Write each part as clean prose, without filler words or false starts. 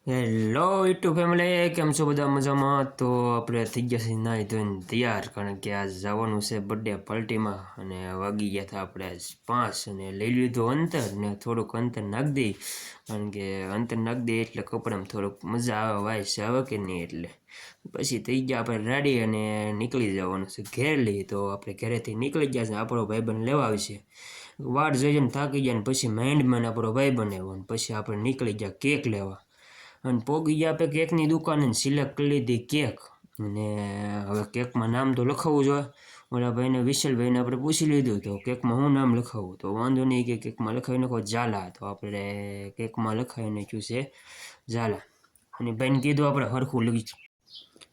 Hello YouTube family, કેમ છો બધા મજામાં? તો આપણે થઈ ગયા છીએ નાહી ધોઈને તૈયાર, કારણ કે આજ જવાનું છે બર્થડે પાર્ટીમાં. અને વાગી ગયા હતા આપણે આજ 5 અને લઈ લીધું અંતર ને થોડુંક અંતર નાખી દઈ, કારણ કે અંતર નાખી દઈએ એટલે કપડામાં થોડુંક મજા આવે, વાઈસ આવે કે નહીં. એટલે પછી થઈ ગયા આપણે રેડી અને નીકળી જવાનું છે ઘેર લઈ. તો આપણે ઘરેથી નીકળી ગયા છે, આપણો ભાઈબંધ લેવા આવશે. વાટ જોઈને થાકી ગયા ને પછી માઇન્ડમાં આપણો ભાઈબંધ આવ્યો ને પછી આપણે નીકળી ગયા કેક લેવા. અને પોગી ગયા આપણે કેકની દુકાને સિલેક્ટ કરી લીધી કેક. અને હવે કેકમાં નામ તો લખાવવું જોઈએ. ઓલા ભાઈને વિશાલભાઈને આપણે પૂછી લીધું તો કેકમાં શું નામ લખાવવું, તો વાંધો નહીં કે કેકમાં લખાવી નાખો ઝાલા. તો આપણે કેકમાં લખાવી નાખ્યું છે ઝાલા. અને ભાઈને કીધું આપણે સરખું લખી,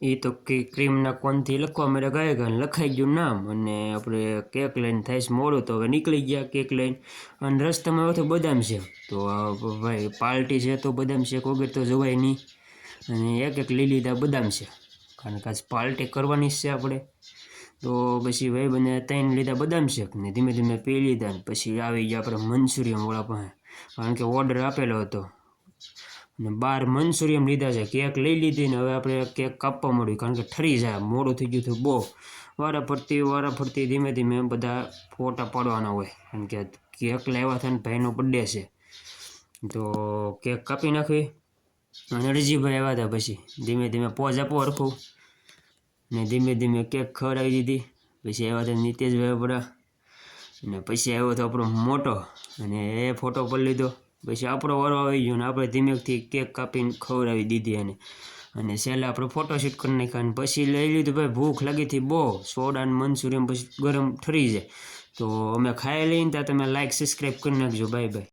એ તો ક્રીમના કોનથી લખવા મારે ગયા ગયા લખાઈ ગયું નામ. અને આપણે કેક લઈને થાય મોડું, તો હવે નીકળી ગયા કેક લઈને. અને રસ્તામાં હવે તો બદામ શેક, તો ભાઈ પાર્ટી છે તો બદામ શેક વગર તો જવાય નહીં. અને એક લઈ લીધા બદામ શેક, કારણ કે આજ પાર્ટી કરવાની જ છે આપણે. તો પછી ભાઈ બંને 3 લીધા બદામ શેક ને ધીમે ધીમે પી લીધા. ને પછી આવી ગયા આપણે મંચુરિયમ વાળા પાસે, કારણ કે ઓર્ડર આપેલો હતો. અને 12 મંચુરિયમ લીધા છે, કેક લઈ લીધી ને હવે આપણે કેક કાપવા મળ્યું, કારણ કે ઠરી જાય, મોડું થઈ ગયું હતું બહુ. વારા ફરતી ધીમે ધીમે બધા ફોટા પાડવાના હોય, કારણ કે કેક લાવ્યા હતા ને ભાઈનો બર્થડે છે. તો કેક કાપી નાખવી. અને રજીભાઈ આવ્યા હતા, પછી ધીમે ધીમે પોઝ આપો હરખું ને ધીમે ધીમે કેક ખવડાવી દીધી. પછી આવ્યા હતા નીતેશભાઈ આપણા, અને પછી આવ્યો હતો આપણો મોટો, અને એ ફોટો પડી લીધો. પછી આપણો વારો આવી ગયો ને આપણે ધીમેથી કેક કાપીને ખવડાવી દીધી એને. અને છેલ્લે આપણે ફોટોશૂટ કરી નાખ્યા. અને પછી લઈ લીધું ભાઈ, ભૂખ લાગી હતી બહુ. સોડા ને મંચુરિયમ પછી ગરમ ઠરી જાય. તો અમે ખાઈ લઈને ત્યાં તમે લાઈક સબસ્ક્રાઈબ કરી નાખજો. Bye bye.